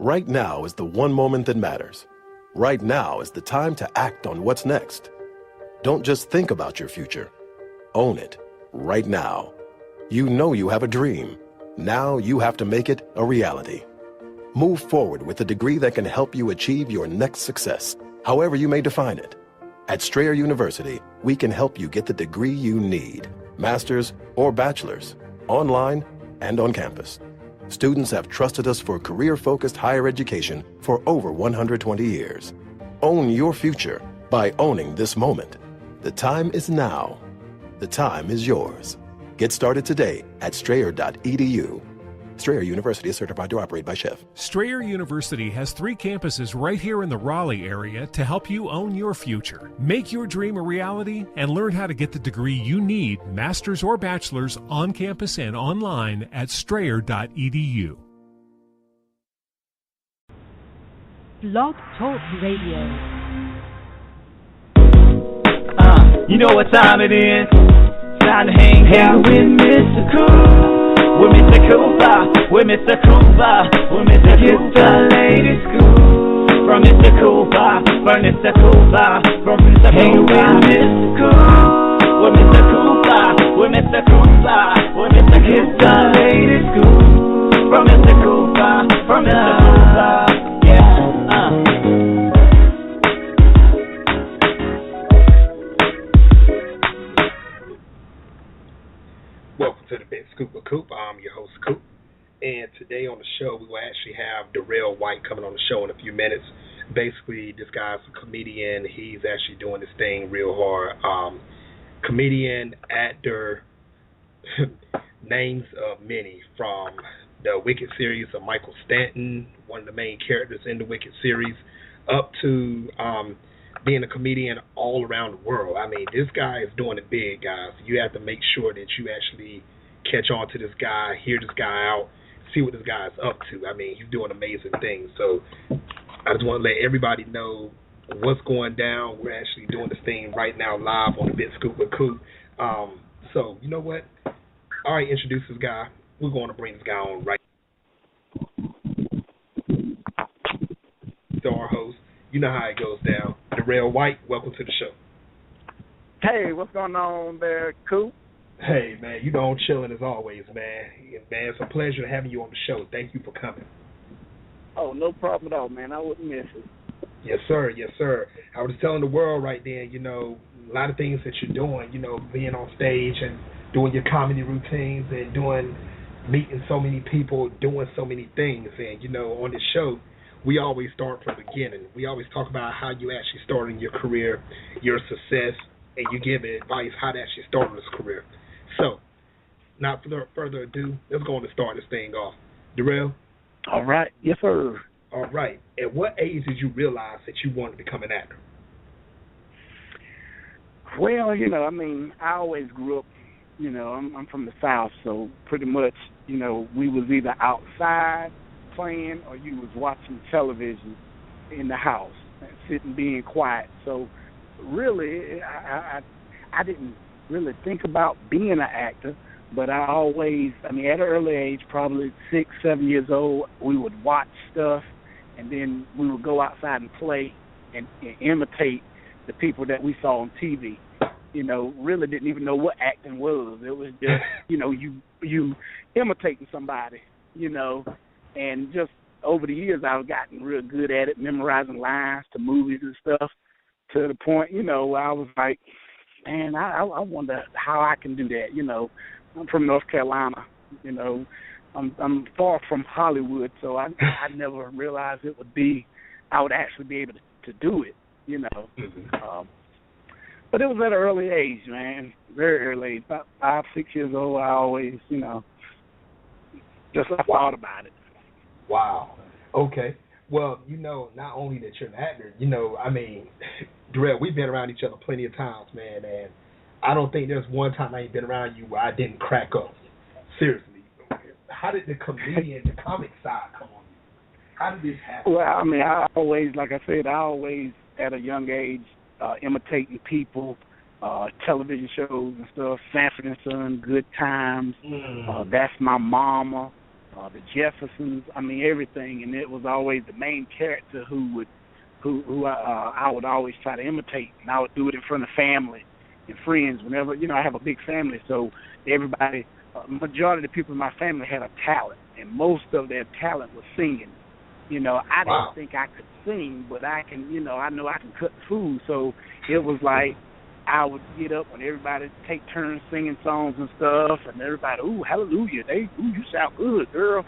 Right now is the one moment that matters. Right now is the time to act on what's next. Don't just think about your future. Own it. Right now. You know you have a dream. Now you have to make it a reality. Move forward with a degree that can help you achieve your next success, however you may define it. At Strayer University, we can help you get the degree you need, master's or bachelor's, online and on campus. Students have trusted us for career-focused higher education for over 120 years. Own your future by owning this moment. The time is now. The time is yours. Get started today at strayer.edu. Strayer University is certified to operate by Chef. Strayer University has 3 campuses right here in the Raleigh area to help you own your future. Make your dream a reality and learn how to get the degree you need, master's or bachelor's, on campus and online at strayer.edu. Blog Talk Radio. You know what time it is? Time to hang out with Mr. Coop. With Mr. Coop I, with Mr. Coop I, with Mr. Coop I, ladies school. From Mr. Coop I, from Mr. Coop I, from Mr. Coop I, Mr. Coop. With Mr. Coop I, with Mr. Coop I, with Mr. Coop I, ladies school. From Mr. Coop I, from Mr. Coop I, yeah. Welcome to the Big Scoop of Coop. I'm your host, Coop. And today on the show, we will actually have Derrell White coming on the show in a few minutes. Basically, this guy's a comedian. He's actually doing this thing real hard. Comedian, actor, names of many, from the Wicked series of Michael Stanton, one of the main characters in the Wicked series, up to being a comedian all around the world. I mean, this guy is doing it big, guys. You have to make sure that you actually catch on to this guy, hear this guy out, see what this guy is up to. I mean, he's doing amazing things. So I just want to let everybody know what's going down. We're actually doing this thing right now live on the Big Scoop with Coop. So, you know what? All right, introduce this guy. We're going to bring this guy on right to our host. You know how it goes down. Derrell White, welcome to the show. Hey, what's going on there, Coop? Hey, man, you know I'm chilling as always, man. Man, it's a pleasure having you on the show. Thank you for coming. Oh, no problem at all, man. I wouldn't miss it. Yes, sir. Yes, sir. I was telling the world right then, you know, a lot of things that you're doing, you know, being on stage and doing your comedy routines and meeting so many people, doing so many things. And, you know, on this show, we always start from the beginning. We always talk about how you actually started your career, your success, and you give advice how to actually start this career. So, not further ado, let's go on to start this thing off. Derrell? All right. Yes, sir. All right. At what age did you realize that you wanted to become an actor? Well, you know, I mean, I always grew up, you know, I'm from the South, so pretty much, you know, we was either outside playing or you was watching television in the house and sitting being quiet. So really I didn't really think about being an actor, but I always, I mean, at an early age, probably 6, 7 years old, we would watch stuff and then we would go outside and play and imitate the people that we saw on TV. You know, really didn't even know what acting was. It was just, you know, you imitating somebody, you know. And just over the years, I've gotten real good at it, memorizing lines to movies and stuff, to the point, you know, I was like, man, I wonder how I can do that. You know, I'm from North Carolina. You know, I'm far from Hollywood, so I never realized I would actually be able to do it. You know, but it was at an early age, man, very early age, about 5, 6 years old. I always, you know, just thought about it. Wow. Okay. Well, you know, not only that you're an actor, you know, I mean, Derrell, we've been around each other plenty of times, man, and I don't think there's one time I ain't been around you where I didn't crack up. Seriously. How did the comic side come on you? How did this happen? Well, I mean, I always, like I said, at a young age, imitating people, television shows and stuff, Sanford and Son, Good Times, That's My Mama, the Jeffersons. I mean, everything, and it was always the main character who I would always try to imitate, and I would do it in front of family and friends. Whenever I have a big family, so everybody, majority of the people in my family had a talent, and most of their talent was singing. I didn't think I could sing, but I can. I know I can cook food, so it was like I would get up when everybody take turns singing songs and stuff, and everybody, ooh, hallelujah, you sound good, girl,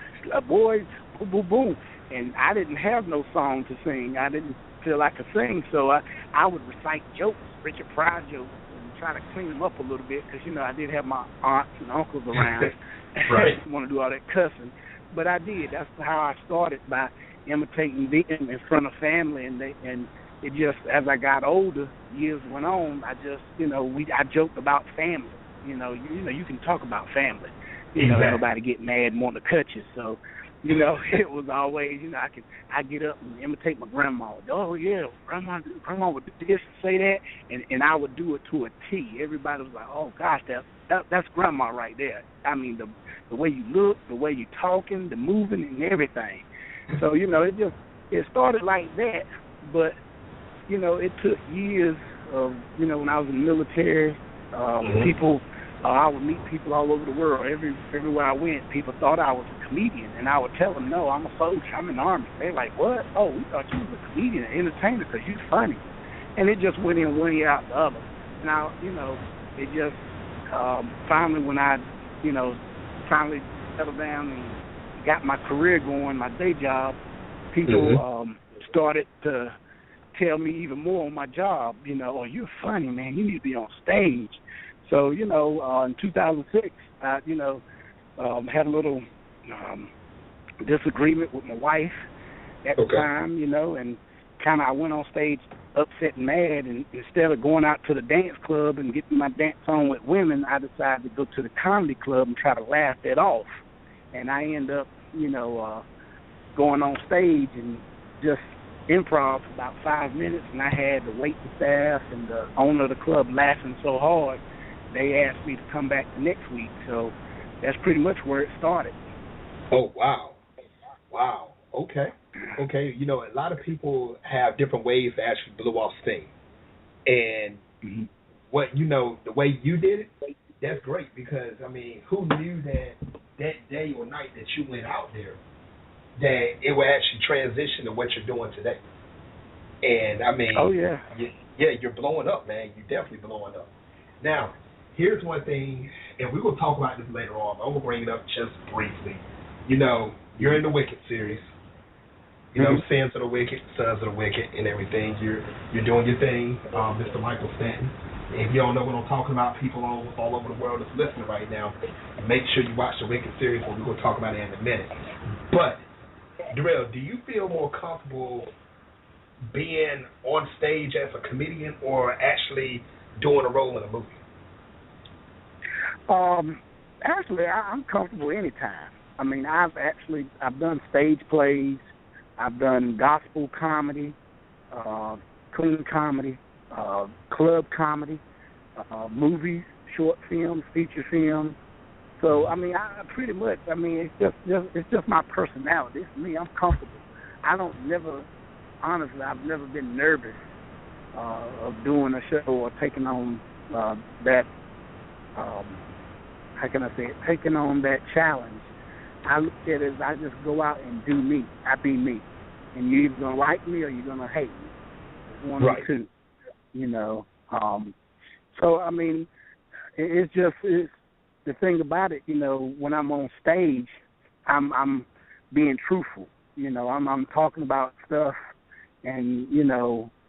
boy, boom, boom, boom. And I didn't have no song to sing. I didn't feel I could sing, so I would recite jokes, Richard Pryor jokes, and try to clean them up a little bit, because, I did have my aunts and uncles around. Right. I didn't want to do all that cussing. But I did. That's how I started, by imitating them in front of family, and it just, as I got older, years went on, I just, I joked about family. You can talk about family. Nobody get mad and want to cut you. So, it was always, I get up and imitate my grandma. Oh yeah, grandma would do this and say that, and I would do it to a T. Everybody was like, oh gosh, that's grandma right there. I mean, the way you look, the way you talking, the moving, and everything. So it started like that, but it took years of when I was in the military, people. I would meet people all over the world. Everywhere I went, people thought I was a comedian, and I would tell them, no, I'm a soldier. I'm in the Army. They're like, what? Oh, we thought you was a comedian, an entertainer, because you're funny. And it just went in one ear out the other. Now, it just finally, when I, finally settled down and got my career going, my day job, people started to tell me even more on my job, oh, you're funny, man. You need to be on stage. So, in 2006, I, had a little disagreement with my wife at the time, and kind of I went on stage upset and mad, and instead of going out to the dance club and getting my dance on with women, I decided to go to the comedy club and try to laugh that off. And I end up, going on stage and just improv for about 5 minutes, and I had the waiting staff and the owner of the club laughing so hard, they asked me to come back the next week. So that's pretty much where it started. Oh, wow. Wow. Okay. A lot of people have different ways to actually blow off steam. And what, the way you did it, that's great, because, I mean, who knew that day or night that you went out there, that it would actually transition to what you're doing today. And, I mean, oh, yeah. You're blowing up, man. You're definitely blowing up. Now, here's one thing, and we're going to talk about this later on, but I'm going to bring it up just briefly. You're in the Wicked series. Sins of the Wicked, Sons of the Wicked, and everything. You're doing your thing, Mr. Michael Stanton. If you don't know what I'm talking about, people all over the world that's listening right now, make sure you watch the Wicked series, and we're going to talk about it in a minute. But, Derrell, do you feel more comfortable being on stage as a comedian or actually doing a role in a movie? Actually, I'm comfortable anytime. I mean, I've done stage plays, I've done gospel comedy, clean comedy, club comedy, movies, short films, feature films. So, I mean, it's just my personality. It's me. I'm comfortable. Honestly, I've never been nervous of doing a show or taking on that. How can I say it? Taking on that challenge. I look at it as I just go out and do me. I be me. And you're either going to like me or you're going to hate me. It's one of the two, So, I mean, it's the thing about it, when I'm on stage, I'm being truthful. I'm talking about stuff, and,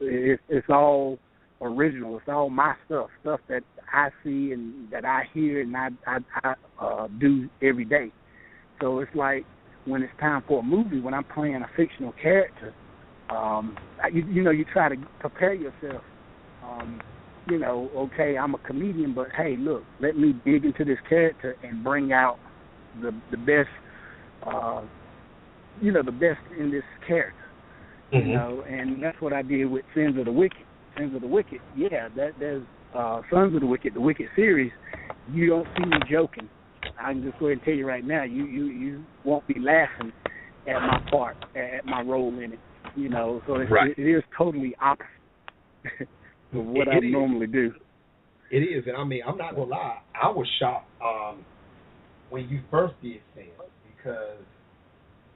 it's all original. It's all my stuff that I see and that I hear and I do every day. So it's like when it's time for a movie, when I'm playing a fictional character, you try to prepare yourself. Okay, I'm a comedian, but hey, look, let me dig into this character and bring out the best, the best in this character. And that's what I did with Sins of the Wicked. Sins of the Wicked, yeah, there's Sons of the Wicked Series. You don't see me joking I can just go ahead and tell you right now, you won't be laughing at my part, at my role in it. You know, so it is totally opposite of what I normally do. It is, and I mean, I'm not gonna lie, I was shocked when you first did Sin, because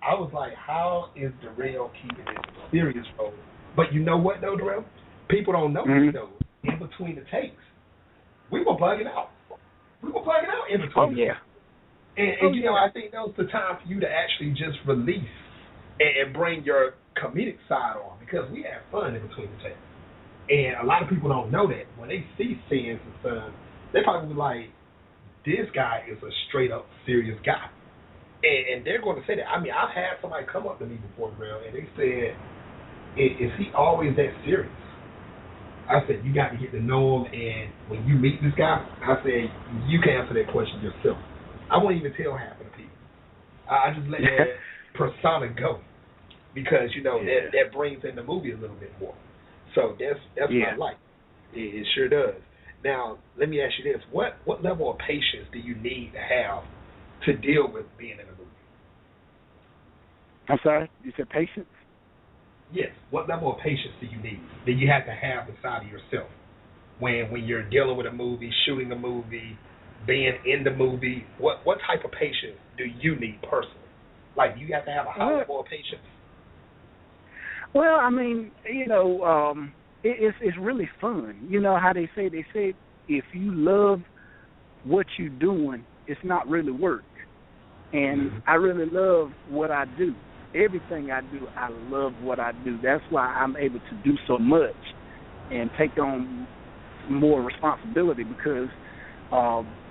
I was like, how is Derrell keeping this serious role? But you know what, though, Derrell? People don't know this, though. In between the takes, we were bugging out. We were bugging out in between. Oh, yeah. And you know, I think that was the time for you to actually just release and bring your comedic side on, because we had fun in between the takes. And a lot of people don't know that. When they see Sins and Sons, they probably like, this guy is a straight up serious guy. And they're going to say that. I mean, I've had somebody come up to me before, Derrell, and they said, is he always that serious? I said, you got to get to know him, and when you meet this guy, I said, you can answer that question yourself. I won't even tell half of the people. I just let that persona go, because, you know, that brings in the movie a little bit more. So that's what I like. It sure does. Now, let me ask you this. What level of patience do you need to have to deal with being in a movie? I'm sorry? You said patience? Yes. What level of patience do you need? Do you have to have inside of yourself when you're dealing with a movie, shooting a movie, being in the movie? What type of patience do you need personally? Like, do you have to have a high level of patience? Well, I mean, you know, it's really fun. You know how they say if you love what you're doing, it's not really work. And I really love what I do. Everything I do, I love what I do. That's why I'm able to do so much and take on more responsibility, because,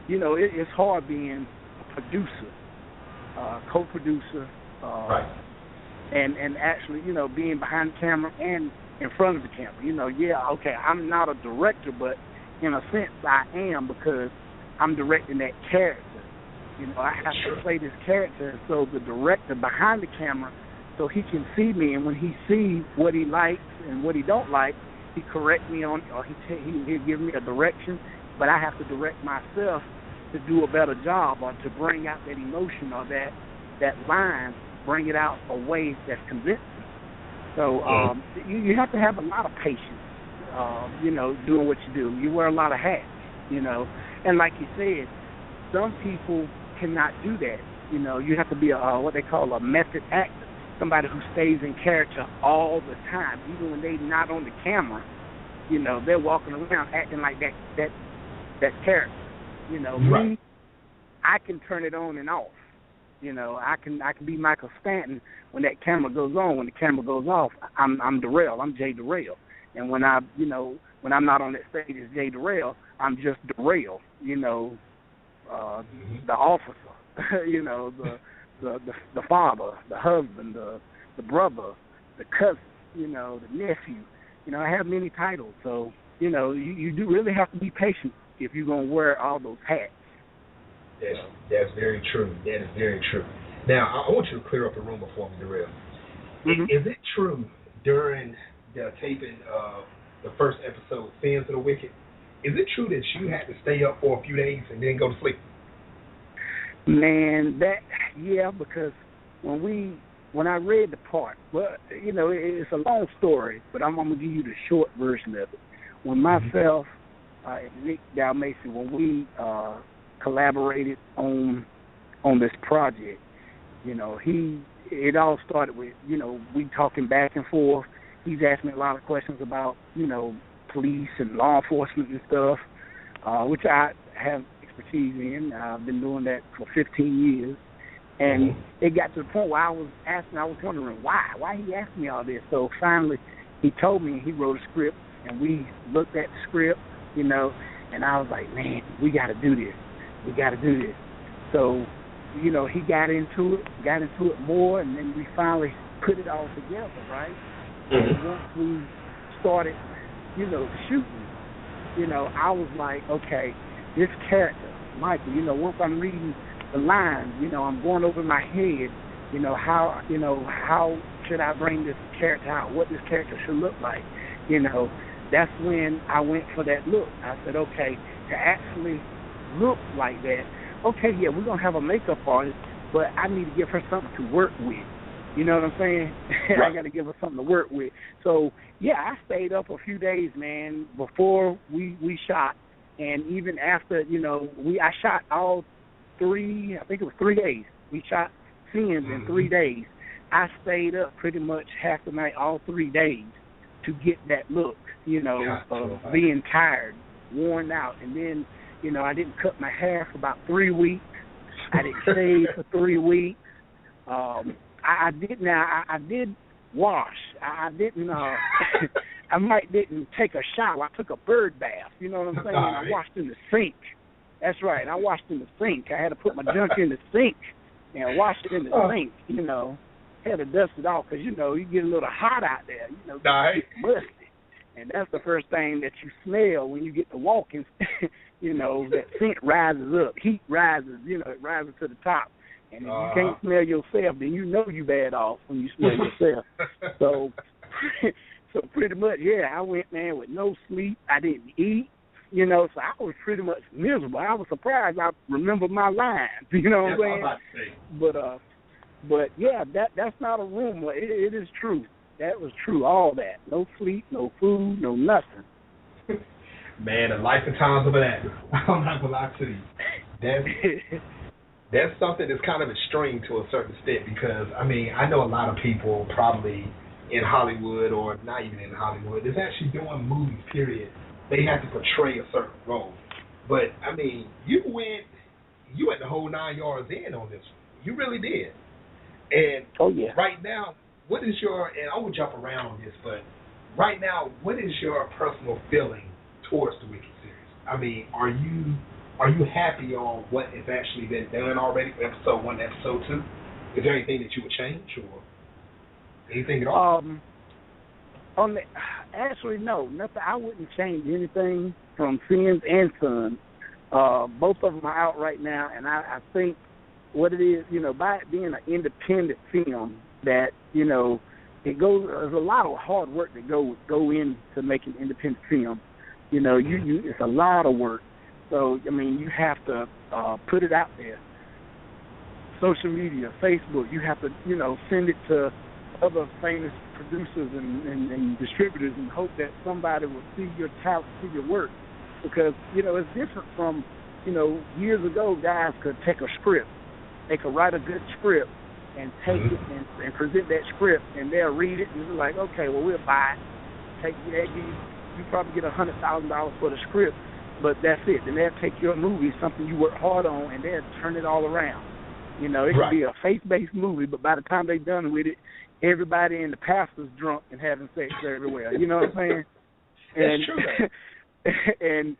you know, it's hard being a producer, co-producer, and actually, you know, being behind the camera and in front of the camera. You know, I'm not a director, but in a sense I am, because I'm directing that character. You know, I have to play this character, so the director behind the camera, so he can see me, and when he sees what he likes and what he don't like, he correct me on, or he'll give me a direction, but I have to direct myself to do a better job, or to bring out that emotion, or that line, bring it out a way that's convincing. So you have to have a lot of patience, you know, doing what you do. You wear a lot of hats, you know, and like you said, some people cannot do that. You know, you have to be what they call a method actor, somebody who stays in character all the time, even when they're not on the camera. You know, they're walking around acting like that character. You know, me, I can turn it on and off. You know, I can be Michael Stanton when that camera goes on. When the camera goes off, I'm Derrell. I'm Jay Derrell. And when I'm not on that stage as Jay Derrell, I'm just Derrell. You know, the officer. You know, the father, the husband, the brother, the cousin. You know, the nephew. You know, I have many titles. So, you know, you do really have to be patient if you're gonna wear all those hats. That's very true. That is very true. Now, I want you to clear up a rumor for me, Derrell. Is it true during the taping of the first episode, Sins of the Wicked, is it true that you had to stay up for a few days and then go to sleep? Man, because when I read the part, well, you know, it's a long story, but I'm going to give you the short version of it. When myself and Nick Dalmacy, when we collaborated on this project, you know, it all started with, you know, we talking back and forth. He's asked me a lot of questions about, you know, police and law enforcement and stuff, which I have expertise in. I've been doing that for 15 years. And it got to the point where I was wondering why he asked me all this. So finally he told me, he wrote a script, and we looked at the script, you know, and I was like, man, we got to do this. We got to do this. So, you know, he got into it more, and then we finally put it all together, right? And once we started, you know, shooting, you know, I was like, okay, this character, Michael, you know, once I'm reading the lines, you know, I'm going over my head, you know, how should I bring this character out, what this character should look like, you know. That's when I went for that look. I said, okay, to actually look like that, okay, yeah, we're gonna have a makeup artist, but I need to give her something to work with. You know what I'm saying? Right. I got to give her something to work with. So yeah, I stayed up a few days, man, before we shot, and even after, I shot all three. I think it was 3 days. We shot scenes in 3 days. I stayed up pretty much half the night, all 3 days, to get that look, of being tired, worn out, and then, I didn't cut my hair for about 3 weeks. I didn't shave for 3 weeks. I did wash. I didn't. I didn't take a shower. I took a bird bath. You know what I'm saying? I washed in the sink. That's right. I washed in the sink. I had to put my junk in the sink and wash it in the sink. Had to dust it off because you get a little hot out there. You get musty, and that's the first thing that you smell when you get to walking. That scent rises up. Heat rises. It rises to the top. And if you can't smell yourself, then you bad off when you smell yourself. So pretty much, yeah, I went, man, with no sleep. I didn't eat, so I was pretty much miserable. I was surprised I remembered my lines, you know what I'm saying? But yeah, that's not a rumor. It is true. That was true, all that. No sleep, no food, no nothing. Man, the life and times of an actor. I'm not going to lie to you. That's something that's kind of extreme to a certain extent because, I know a lot of people probably in Hollywood or not even in Hollywood is actually doing movies, period. They have to portray a certain role. But, you went the whole 9 yards in on this one. You really did. And right now, what is and I will jump around on this, but right now, what is your personal feeling towards the Wicked series? Are you happy on what has actually been done already for episode 1 and episode 2? Is there anything that you would change or anything at all? Actually, no, nothing. I wouldn't change anything from Sins and Sons. Both of them are out right now, and I think what it is, by it being an independent film, that there's a lot of hard work that go into making independent film. It's a lot of work. So, you have to put it out there. Social media, Facebook, you have to, send it to other famous producers and distributors and hope that somebody will see your talent, see your work. Because, it's different from, years ago, guys could take a script. They could write a good script and take it and present that script, and they'll read it and be like, okay, well, we'll buy it. You probably get $100,000 for the script. But that's it. Then they'll take your movie, something you work hard on, and they'll turn it all around. It could be a faith-based movie, but by the time they're done with it, everybody in the pastor's drunk and having sex everywhere. You know what I'm saying? That's true. And,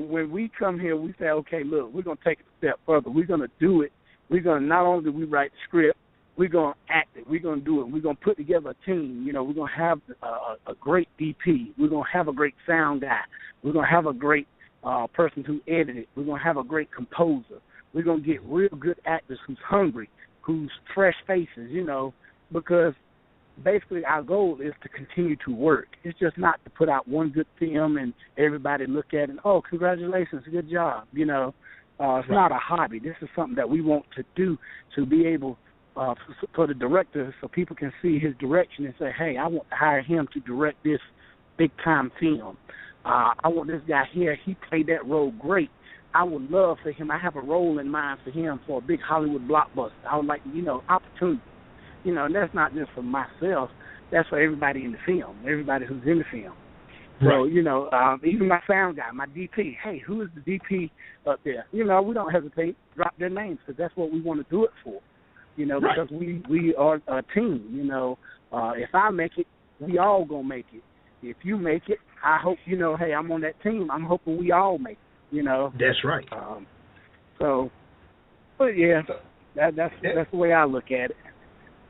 when we come here, we say, okay, look, we're going to take it a step further. We're going to do it. We're going to not only do we write the script, we're going to act it. We're going to do it. We're going to put together a team. We're going to have a great DP. We're going to have a great sound guy. We're going to have a great person who edited. We're going to have a great composer. We're going to get real good actors who's hungry, who's fresh faces, because basically our goal is to continue to work. It's just not to put out one good film and everybody look at it and, oh, congratulations, good job. It's not a hobby. This is something that we want to do to be able for the director so people can see his direction and say, hey, I want to hire him to direct this big-time film. I want this guy here. He played that role great. I would love for him. I have a role in mind for him for a big Hollywood blockbuster. I would like, opportunity. And that's not just for myself. That's for everybody in the film, everybody who's in the film. So, even my sound guy, my DP, hey, who is the DP up there? We don't hesitate, drop their names because that's what we want to do it for, because we are a team. If I make it, we all going to make it. If you make it, I hope, hey, I'm on that team. I'm hoping we all make it, That's right. But, yeah, that's the way I look at it.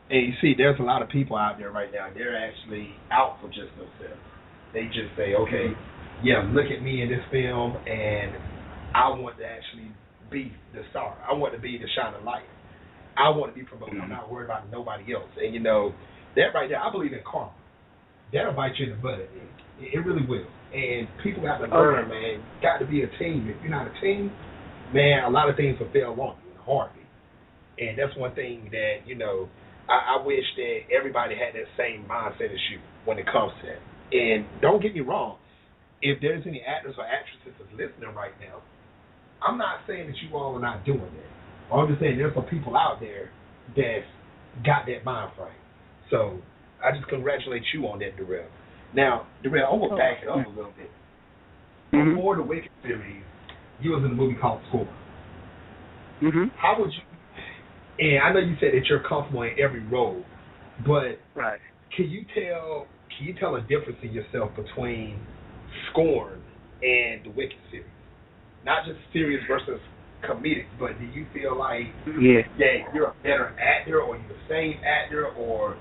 And you see, there's a lot of people out there right now. They're actually out for just themselves. They just say, okay, yeah, look at me in this film, and I want to actually be the star. I want to be the shining light. I want to be promoted. I'm not worried about nobody else. And, that right there, I believe in karma. That'll bite you in the butt. It really will. And people got to learn, man. Got to be a team. If you're not a team, man, a lot of things will fail on you in a heartbeat. And that's one thing that, I wish that everybody had that same mindset as you when it comes to that. And don't get me wrong, if there's any actors or actresses that's listening right now, I'm not saying that you all are not doing that. I'm just saying there's some people out there that's got that mind frame. So I just congratulate you on that, Derrell. Now, Derrell, I'm going to back it up a little bit. Mm-hmm. Before the Wicked series, you was in a movie called Score. Mm-hmm. How would you, and I know you said that you're comfortable in every role, but right. Can you tell a difference in yourself between Scorn and the Wicked series? Not just serious versus comedic, but do you feel like that you're a better actor, or you're the same actor, or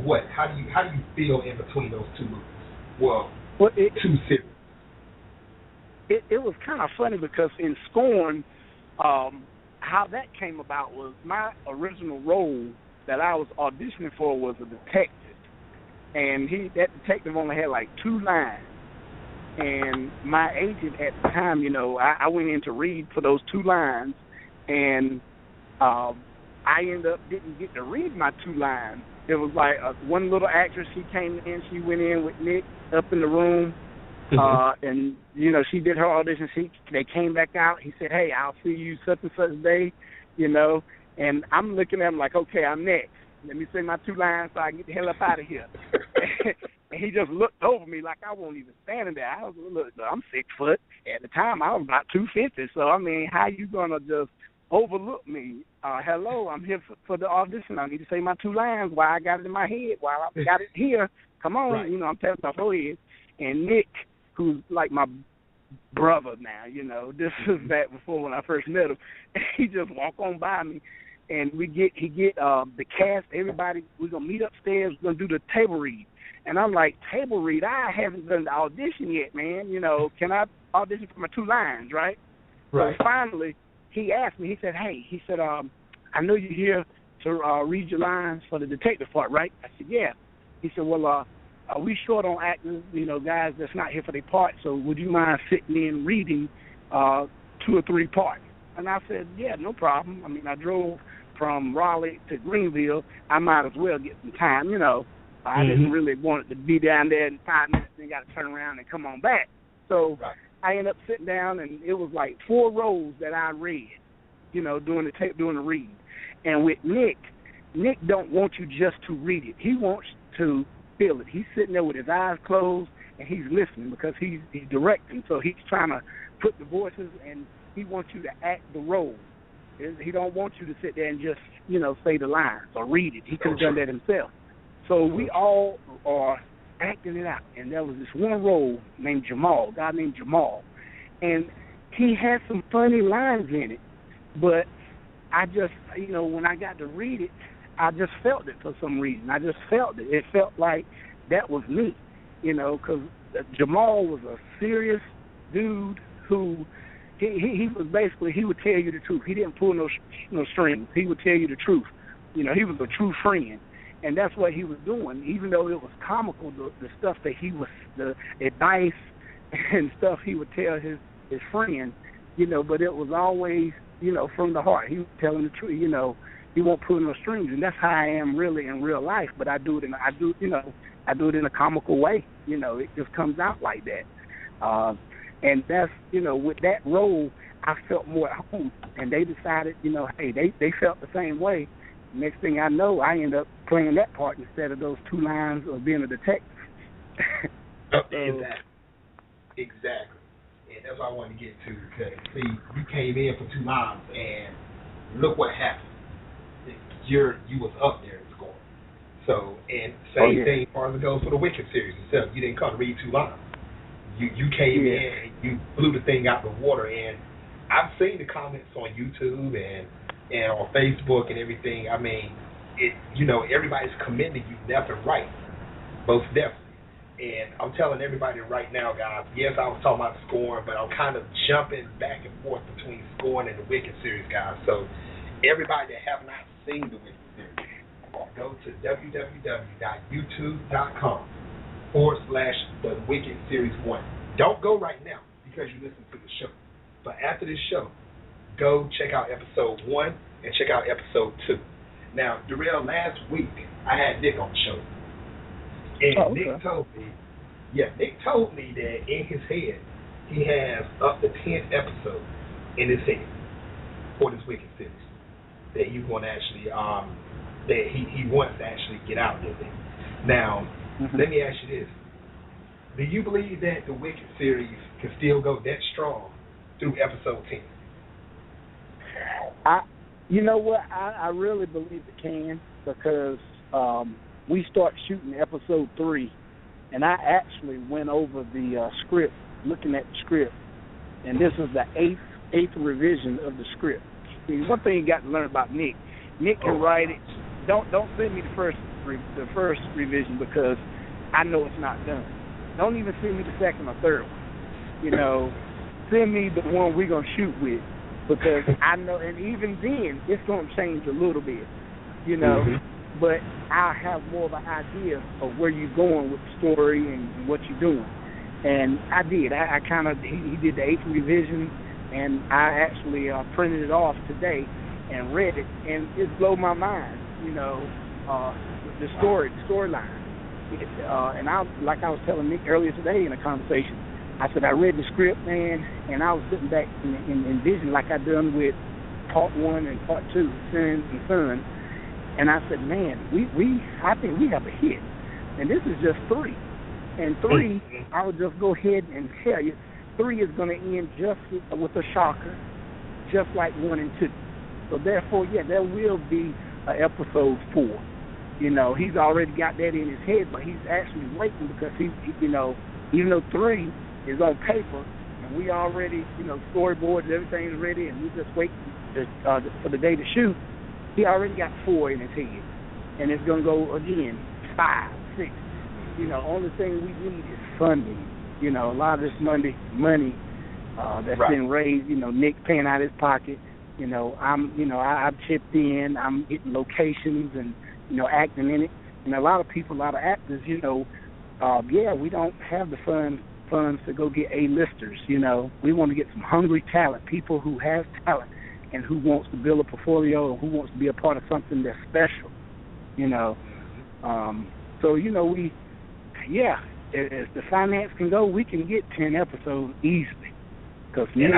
what? How do you feel in between those two movies? Well, two series. It was kind of funny because in Scorn, how that came about was my original role that I was auditioning for was a detective, and that detective only had like 2 lines. And my agent at the time, I went in to read for those 2 lines, and I ended up didn't get to read my 2 lines. It was like one little actress, she came in, she went in with Nick up in the room, and, she did her audition. They came back out. He said, hey, I'll see you such and such day, and I'm looking at him like, okay, I'm next. Let me say my 2 lines so I can get the hell up out of here. And he just looked over me like I wasn't even standing there. I'm 6 foot. At the time, I was about 250. So, I mean, how you going to just overlook me? Hello, I'm here for the audition. I need to say my 2 lines while I got it in my head, while I got it here. Come on, right. I'm telling my whole head. And Nick, who's like my brother now, this was back before when I first met him. He just walked on by me. And he get the cast, everybody, we're going to meet upstairs, we're going to do the table read. And I'm like, table read? I haven't done the audition yet, man. Can I audition for my 2 lines, right? Right. So finally, he asked me, he said, I know you're here to read your lines for the detective part, right? I said, yeah. He said, well, are we short on actors, guys that's not here for their part, so would you mind sitting in reading 2 or 3 parts? And I said, yeah, no problem. I mean, I drove from Raleigh to Greenville. I might as well get some time, I didn't really want it to be down there in 5 minutes and got to turn around and come on back. So I ended up sitting down, and it was like 4 roles that I read, doing the reading. And with Nick don't want you just to read it. He wants to feel it. He's sitting there with his eyes closed, and he's listening because he's directing. So he's trying to put the voices, and he wants you to act the role. He don't want you to sit there and just, say the lines or read it. He could have done that himself. So we all are acting it out. And there was this one role named Jamal, a guy named Jamal. And he had some funny lines in it. But I just, when I got to read it, I just felt it for some reason. I just felt it. It felt like that was me, because Jamal was a serious dude who he was basically, he would tell you the truth. He didn't pull no strings. He would tell you the truth. He was a true friend. And that's what he was doing. Even though it was comical, the stuff that he was, the advice and stuff he would tell his friend, but it was always, from the heart. He was telling the truth, he won't pull no strings. And that's how I am really in real life. But I do it in a comical way. It just comes out like that. And that's, with that role, I felt more at home. And they decided, hey, they felt the same way. Next thing I know, I end up playing that part instead of those 2 lines of being a detective. Exactly. And that's what I wanted to get to. Because, see, you came in for 2 lines, and look what happened. You was up there in scoring. So, and same thing as far as it goes for the Wicked series itself. You didn't come to read 2 lines. You came in and you blew the thing out the water. And I've seen the comments on YouTube and on Facebook and everything. I mean, everybody's commending you left and right, most definitely. And I'm telling everybody right now, guys, yes, I was talking about scoring, but I'm kind of jumping back and forth between scoring and the Wicked series, guys. So everybody that have not seen the Wicked series, go to www.youtube.com/The Wicked Series 1. Don't go right now because you listen to the show. But after this show, go check out episode 1 and check out episode 2. Now, Derrell, last week I had Nick on the show, and Nick told me that in his head he has up to 10 episodes in his head for this Wicked series that he's going to actually that he wants to actually get out with it. Now, let me ask you this: do you believe that the Wicked series can still go that strong through episode 10? You know what? I really believe it can, because we start shooting episode 3, and I actually went over the script, looking at the script, and this is the eighth revision of the script. See, one thing you got to learn about Nick. Nick can write it. Don't send me the first revision, because I know it's not done. Don't even send me the second or third one. You know, send me the one we're gonna shoot with, because I know, and even then it's gonna change a little bit. You know, but I have more of an idea of where you're going with the story and what you're doing. And I did. I kind of he did the 8th revision, and I actually printed it off today and read it, and it blew my mind. You know, the storyline. And like I was telling Nick earlier today in a conversation, I said I read the script, man, and I was sitting back and envisioning like I done with part 1 and part 2, Sins and Son, and I said, man, I think we have a hit, and this is just 3. And 3, I would just go ahead and tell you, 3 is going to end just with a shocker, just like 1 and 2. So therefore, yeah, there will be an episode 4. You know, he's already got that in his head, but he's actually waiting, because he you know, even though 3 is on paper, and we already, you know, storyboards, everything's ready, and we just wait for the day to shoot, he already got 4 in his head. And it's going to go, again, 5, 6. You know, only thing we need is funding. You know, a lot of this money that's been raised, you know, Nick paying out his pocket. You know, I've chipped in. I'm getting locations and, you know, acting in it. And a lot of people, a lot of actors, you know, we don't have the funds to go get A-listers, you know. We want to get some hungry talent, people who have talent and who wants to build a portfolio, or who wants to be a part of something that's special, you know. So, you know, if the finance can go, we can get 10 episodes easily. Because Nick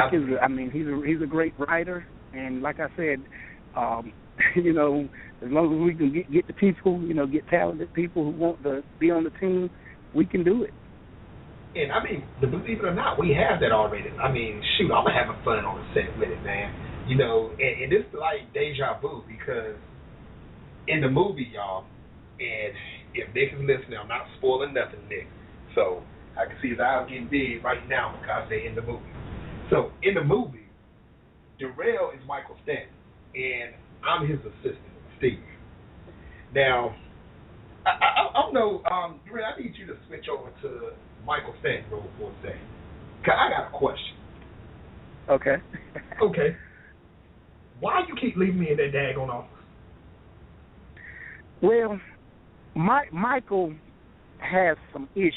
he's a great writer, and like I said, you know, as long as we can get the people, you know, get talented people who want to be on the team, we can do it. And I mean, believe it or not, we have that already. I mean, shoot, I'm having fun on the set with it, man. You know, and it's like deja vu, because in the movie, y'all, and if Nick is listening, I'm not spoiling nothing, Nick. So I can see his eyes getting big right now because they're in the movie. So in the movie, Derrell is Michael Stanton, and I'm his assistant, Steve. Now, I don't know, Derrell, I need you to switch over to Michael Stanton role for a second, because I got a question. Okay. Okay. Why you keep leaving me in that daggone office? Well, Michael has some issues.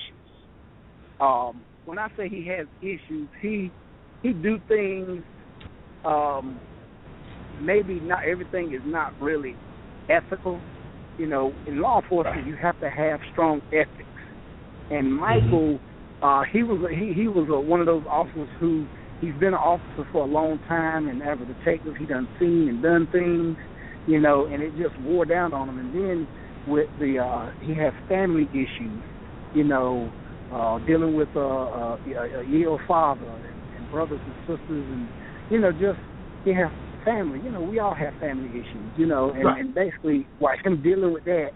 When I say he has issues, he do things. Maybe not everything is not really ethical. You know, in law enforcement, you have to have strong ethics. And Michael, he was one of those officers who he's been an officer for a long time, and as a detective, he done seen and done things, you know, and it just wore down on him. And then with he has family issues, you know, dealing with a ill father and brothers and sisters, and you know, just he has family. You know, we all have family issues, you know, and basically, while him dealing with that,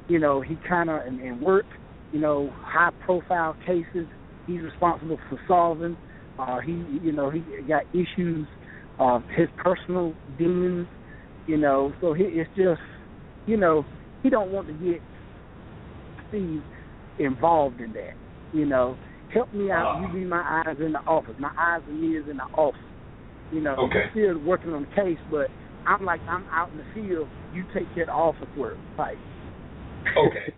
you know, he kind of in work, you know, high profile cases he's responsible for solving. He got issues, his personal demons, you know, so it's just, you know, he don't want to get Steve involved in that, you know. Help me out, you be my eyes in the office, my eyes and ears in the office, you know. Okay. He's still working on the case, but I'm out in the field, you take care of the office work, type. Okay.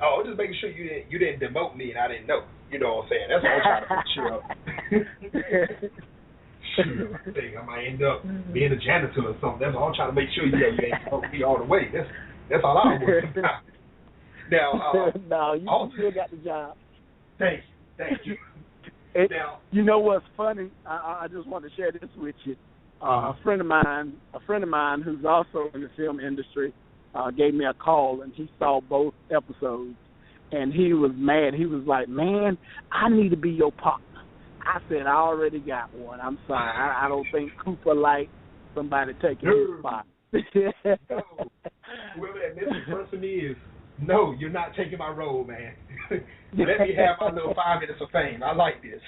Oh, just making sure you didn't demote me and I didn't know. You know what I'm saying? That's what I'm trying to put you up. shoot, I think I might end up being a janitor or something. That's all I'm trying to make sure you ain't supposed to be all the way. That's all I want. Now, no, you still got the job. Thank you. Now, you know what's funny? I just want to share this with you. A friend of mine who's also in the film industry gave me a call, and he saw both episodes, and he was mad. He was like, "Man, I need to be your partner." I said, "I already got one. I'm sorry. I don't think Cooper likes somebody taking his spot." No. Whoever that missing person is, no, you're not taking my role, man. Let me have my little 5 minutes of fame. I like this.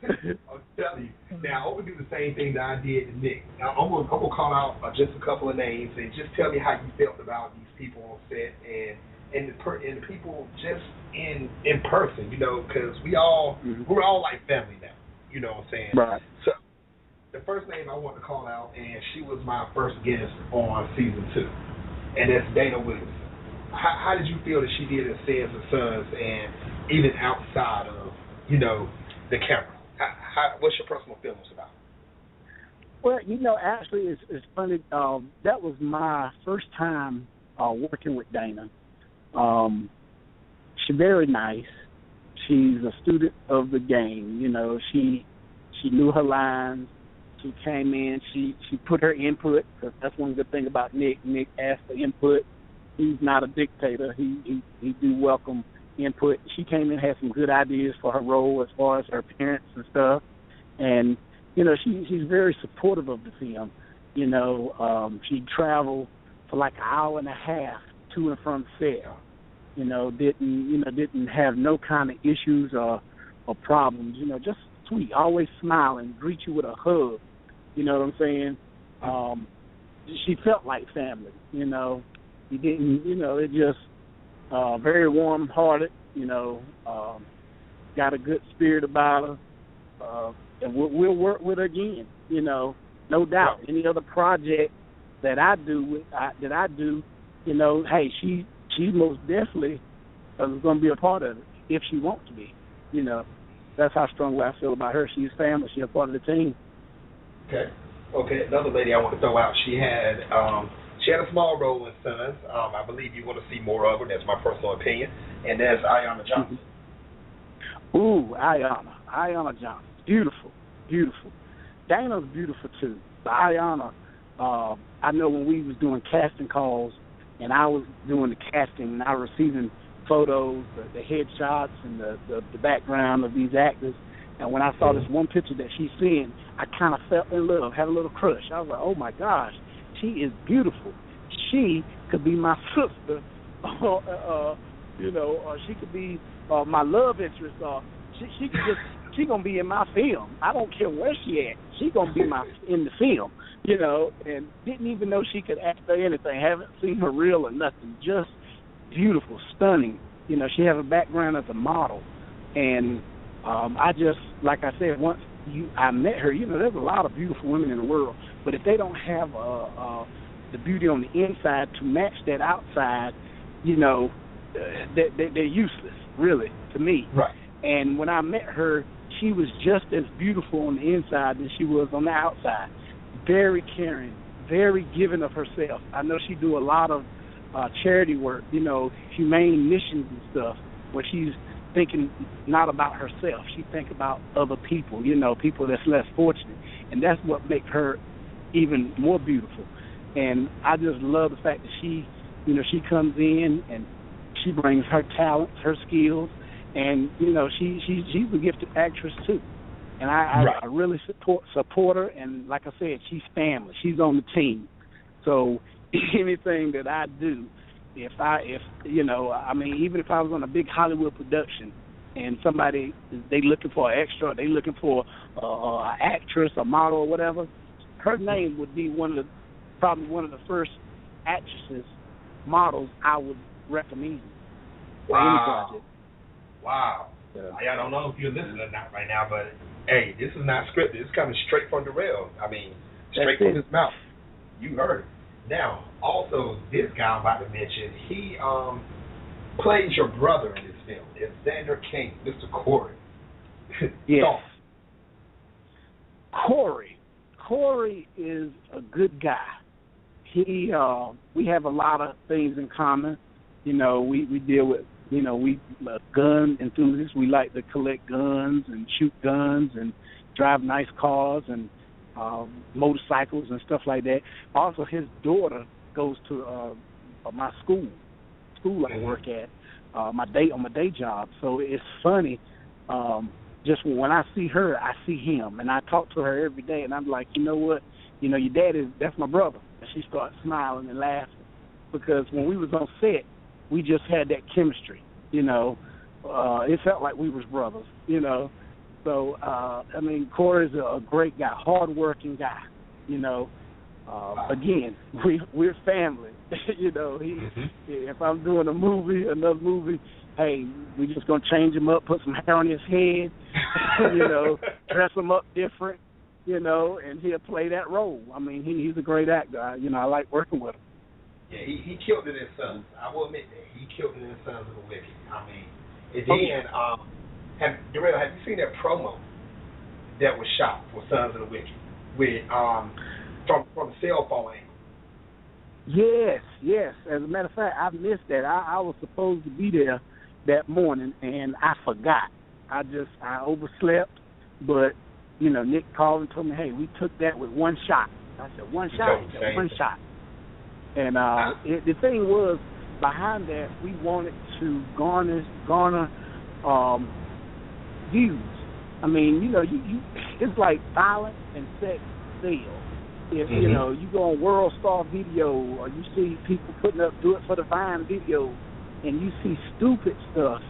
I'm telling you. Now, I'm going to do the same thing that I did to Nick. Now, I'm going to call out just a couple of names and just tell me how you felt about these people on set and the people just in person, because we're all like family now. You know what I'm saying? Right. So, the first name I want to call out, and she was my first guest on season 2, and that's Dana Williamson. How did you feel that she did in Sons and Sons, and even outside of, the camera? What's your personal feelings about it? Well, actually, it's funny. That was my first time working with Dana. She's very nice. She's a student of the game. She knew her lines. She came in. She put her input, because that's one good thing about Nick. Nick asked for input. He's not a dictator. He do welcome input. She came in, had some good ideas for her role as far as her appearance and stuff. And, she's very supportive of the film. She traveled for like an hour and a half to and from set. Didn't have no kind of issues or problems. Just sweet, always smiling, greet you with a hug. You know what I'm saying? She felt like family. He didn't. It just very warm-hearted. Got a good spirit about her, and we'll work with her again. No doubt. Any other project that I do, hey, she most definitely is going to be a part of it if she wants to be. That's how strongly I feel about her. She's family. She's a part of the team. Okay. Another lady I want to throw out. She had a small role in Sons. I believe you want to see more of her. That's my personal opinion. And that's Ayanna Johnson. Ooh, Ayanna Johnson. Beautiful. Dana's beautiful too. But Ayanna, I know when we was doing casting calls, and I was doing the casting, and I was receiving photos, the headshots, and the background of these actors. And when I saw this one picture that she's seeing, I kind of fell in love, had a little crush. I was like, oh my gosh, she is beautiful. She could be my sister, or she could be my love interest. She gonna be in my film. I don't care where she at. She gonna be in the film. And didn't even know she could act or anything. Haven't seen her reel or nothing. Just beautiful, stunning. She has a background as a model, and I just, like I said, once I met her, there's a lot of beautiful women in the world, but if they don't have the beauty on the inside to match that outside, they're useless, really, to me. Right. And when I met her, she was just as beautiful on the inside as she was on the outside. Very caring, very giving of herself. I know she do a lot of charity work, humane missions and stuff, where she's thinking not about herself. She think about other people, people that's less fortunate. And that's what makes her even more beautiful. And I just love the fact that she comes in and she brings her talents, her skills, and, she's a gifted actress too. And I really support her, and like I said, she's family. She's on the team. So anything that I do, even if I was on a big Hollywood production and they looking for an extra, they looking for an actress, a model, or whatever, her name would be probably one of the first actresses, models I would recommend for any project. Wow. I don't know if you're listening or not right now, but hey, this is not scripted. It's coming straight from Derrell. Straight from his mouth. You heard it. Now, also, this guy I'm about to mention, he plays your brother in this film. It's Xander King, Mr. Corey. Yes. Corey is a good guy. We have a lot of things in common. You know, we deal with, you know, we gun enthusiasts. We like to collect guns and shoot guns and drive nice cars and motorcycles and stuff like that. Also, his daughter goes to my school I work at, on my day job. So it's funny. Just when I see her, I see him, and I talk to her every day. And I'm like, you know what? You know, your dad that's my brother. And she starts smiling and laughing because when we was on set, we just had that chemistry. You know, it felt like we was brothers. You know, so I mean, Corey's a great guy, hardworking guy. You know, again, we're family. You know, if I'm doing another movie, hey, we just gonna change him up, put some hair on his head, you know, dress him up different, you know, and he'll play that role. I mean, he's a great actor. You know, I like working with him. Yeah, he killed it in Sons. I will admit that he killed it in Sons of the Wicked. I mean, and then Derrell, have you seen that promo that was shot for Sons of the Wicked with from the cell phone angle? Yes. As a matter of fact, I missed that. I was supposed to be there that morning, and I forgot. I overslept, but, you know, Nick called and told me, hey, we took that with one shot. I said, one shot? He said, one shot. And the thing was, behind that, we wanted to garner views. I mean, you know, you it's like violence and sex sales. If, you know, you go on World Star Video or you see people putting up Do It for the Vine videos and you see stupid stuff,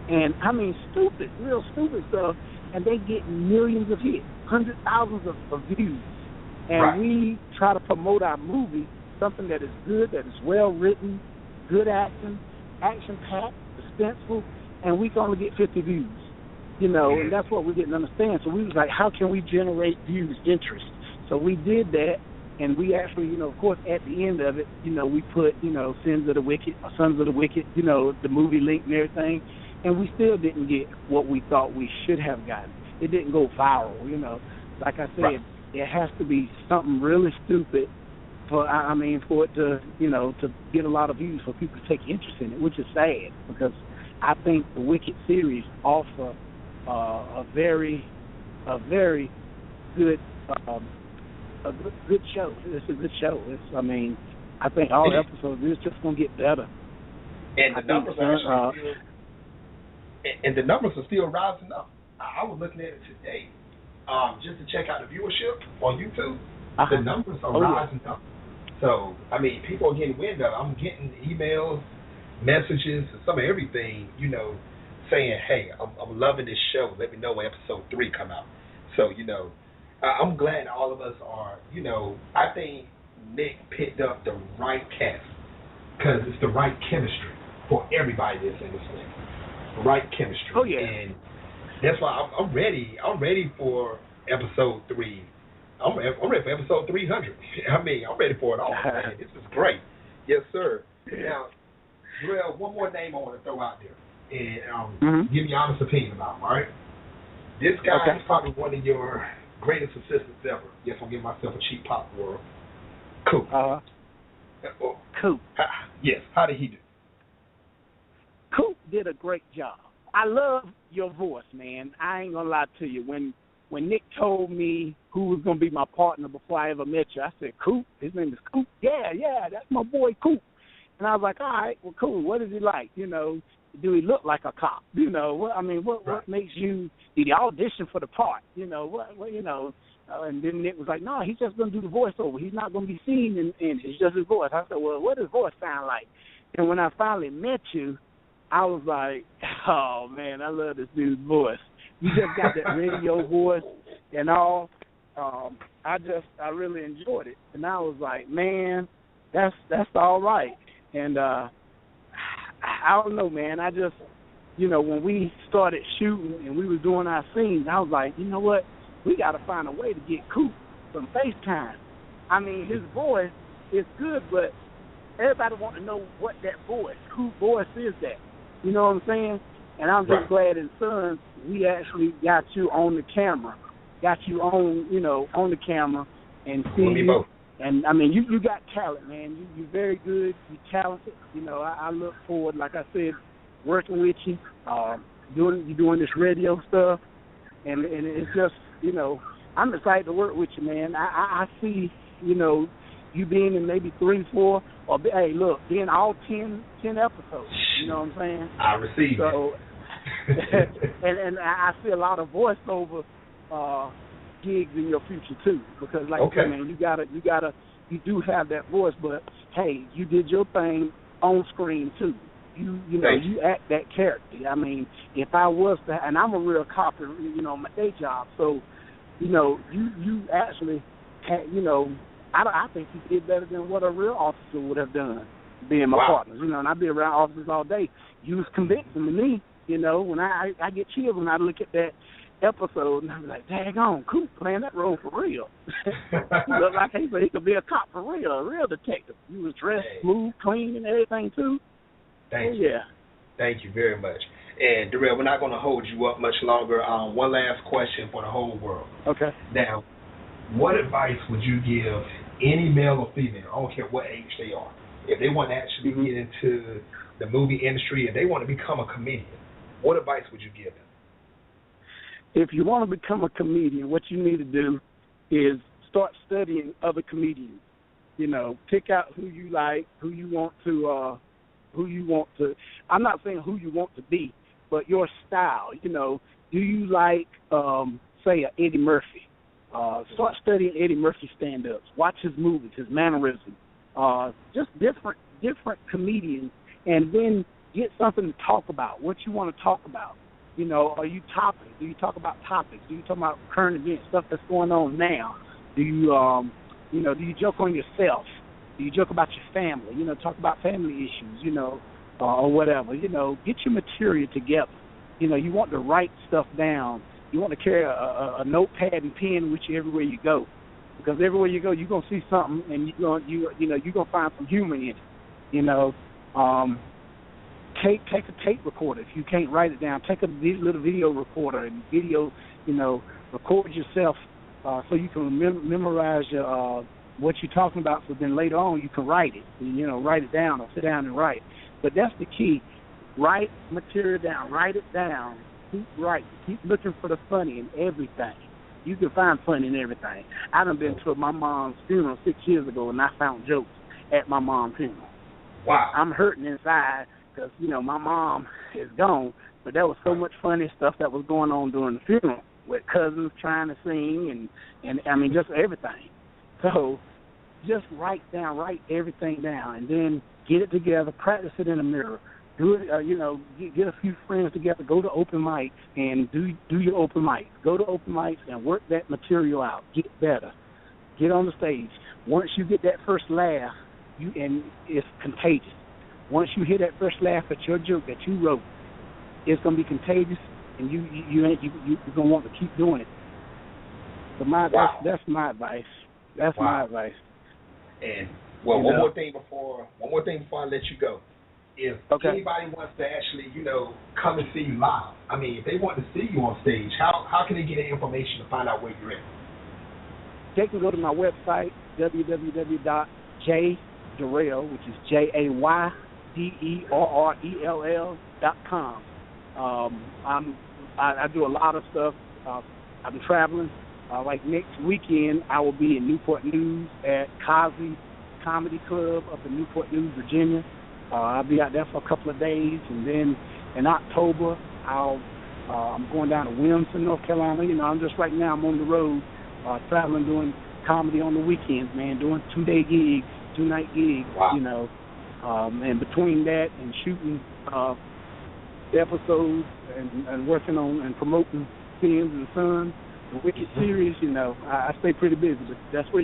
and I mean stupid, real stupid stuff, and they get millions of hits, hundreds of thousands of views. And we try to promote our movie, something that is good, that is well written, good acting, action-packed, suspenseful, and we can only get 50 views. You know, and that's what we didn't understand. So we was like, how can we generate views, interest? So we did that, and we actually, you know, of course, at the end of it, you know, we put, you know, Sons of the Wicked, you know, the movie link and everything, and we still didn't get what we thought we should have gotten. It didn't go viral, you know. Like I said, it has to be something really stupid for it to, you know, to get a lot of views, for people to take interest in it, which is sad because I think the Wicked series offer a very good. A good show. It's a good show. I think all the episodes is just gonna get better. And the numbers are still rising up. I was looking at it today, just to check out the viewership on YouTube. The numbers are rising up. So I mean, people are getting wind of it. I'm getting emails, messages, and some of everything. You know, saying, "Hey, I'm loving this show. Let me know when episode 3 come out." So you know. I'm glad all of us are, you know, I think Nick picked up the right cast because it's the right chemistry for everybody that's in this thing. The right chemistry. Oh, yeah. And that's why I'm ready. I'm ready for episode 3. I'm ready for episode 300. I mean, I'm ready for it all. Man. This is great. Yes, sir. Now, Derrell, one more name I want to throw out there and give me your honest opinion about him, all right? This guy is probably one of your greatest assistants ever. Yes, I'm giving myself a cheap pop world. Coop. Coop. Yes. How did he do? Coop did a great job. I love your voice, man. I ain't gonna lie to you. When Nick told me who was gonna be my partner before I ever met you, I said, Coop. His name is Coop. Yeah, that's my boy Coop. And I was like, all right, well, cool. What is he like? You know, do he look like a cop? You know, what makes you? Did he audition for the part? You know, what you know? And then Nick was like, no, he's just going to do the voiceover. He's not going to be seen in it's just his voice. I said, well, what does voice sound like? And when I finally met you, I was like, oh man, I love this dude's voice. You just got that radio voice and all. I really enjoyed it, and I was like, man, that's all right. And I don't know, man. I just, you know, when we started shooting and we were doing our scenes, I was like, you know what? We got to find a way to get Coop some FaceTime. I mean, his voice is good, but everybody want to know what that voice, whose voice is that? You know what I'm saying? And I'm just glad in Sons we actually got you on the camera got you on, on the camera and see me you. both. And I mean, you got talent, man. You're very good. You're talented. I look forward, like I said, working with you, doing this radio stuff, and it's just, I'm excited to work with you, man. I see, you being in maybe 3, 4, or hey, look, being all 10 episodes. You know what I'm saying? I receive so, it. and I see a lot of voiceover gigs in your future too, because like okay. I said, man, you do have that voice, but hey, you did your thing on screen too. You act that character. I mean, if I was to, and I'm a real cop, my day job, so you actually had, I think you did better than what a real officer would have done, being my partner. And I be around officers all day. You was convincing to me, when I get chills when I look at that episode, and I'm like, daggone, Coop playing that role for real. He looked like he could be a cop for real, a real detective. You was dressed smooth, clean, and everything too. Thank you. Yeah. Thank you very much. And Derrell, we're not going to hold you up much longer. One last question for the whole world. Okay. Now, what advice would you give any male or female, I don't care what age they are, if they want to actually get into the movie industry and they want to become a comedian, what advice would you give them? If you want to become a comedian, what you need to do is start studying other comedians. Pick out who you like, who you want to. I'm not saying who you want to be, but your style. Do you like, say, Eddie Murphy? Start studying Eddie Murphy stand-ups. Watch his movies, his mannerisms. Just different comedians, and then get something to talk about. What you want to talk about. Are you topics? Do you talk about topics? Do you talk about current events, stuff that's going on now? Do you, do you joke on yourself? Do you joke about your family? Talk about family issues, or whatever. Get your material together. You want to write stuff down. You want to carry a notepad and pen with you everywhere you go, because everywhere you go, you're gonna see something, and you're gonna find some humor in it. Take a tape recorder. If you can't write it down, take a little video recorder and record yourself so you can memorize what you're talking about. So then later on you can write it. Write it down or sit down and write. But that's the key. Write material down. Write it down. Keep writing. Keep looking for the funny in everything. You can find funny in everything. I done been to my mom's funeral 6 years ago, and I found jokes at my mom's funeral. Wow. I'm hurting inside because, my mom is gone, but there was so much funny stuff that was going on during the funeral with cousins trying to sing and I mean, just everything. So just write everything down, and then get it together, practice it in the mirror. Do it, get a few friends together, go to open mics and do your open mics. Go to open mics and work that material out. Get better. Get on the stage. Once you get that first laugh, and it's contagious. Once you hear that first laugh at your joke that you wrote, it's gonna be contagious, and you're gonna want to keep doing it. So that's my advice. That's my advice. And one more thing before I let you go. If anybody wants to actually, come and see you live, I mean, if they want to see you on stage, how can they get the information to find out where you're at? They can go to my website, www.jderrell, which is JAYDERRELL.com. I do a lot of stuff. I've been traveling. Like next weekend, I will be in Newport News at Cosby Comedy Club up in Newport News, Virginia. I'll be out there for a couple of days, and then in October, I'm going down to Wilmington, North Carolina. I'm just right now I'm on the road, traveling, doing comedy on the weekends, man, doing 2-day gigs, 2-night gigs. Wow. And between that and shooting episodes and working on and promoting Sins and Sons, the Wicked series, I stay pretty busy, but that's where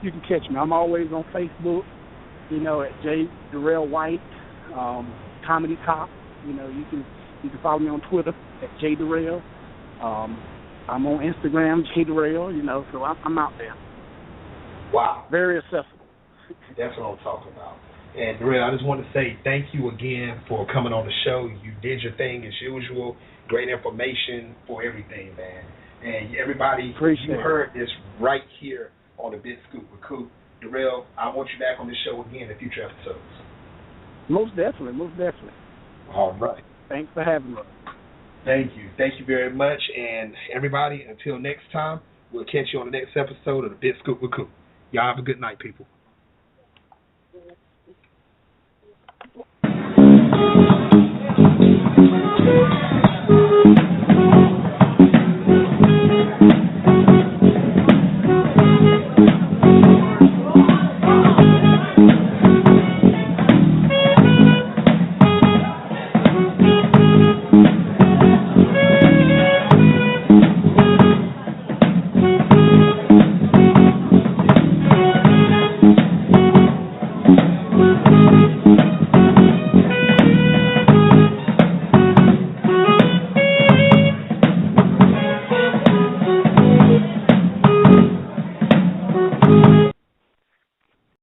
you can catch me. I'm always on Facebook, at J. Derrell White, Comedy Cop. You can follow me on Twitter at J. Derrell. I'm on Instagram, J. Derrell, so I'm out there. Wow. Very accessible. That's what I'm talking about. And Derrell, I just want to say thank you again for coming on the show. You did your thing as usual. Great information for everything, man. And everybody, you heard this right here on the Big Scoop with Coop. Derrell, I want you back on this show again in future episodes. Most definitely. All right. Thanks for having me. Thank you very much. And everybody, until next time, we'll catch you on the next episode of the Big Scoop with Coop. Y'all have a good night, people.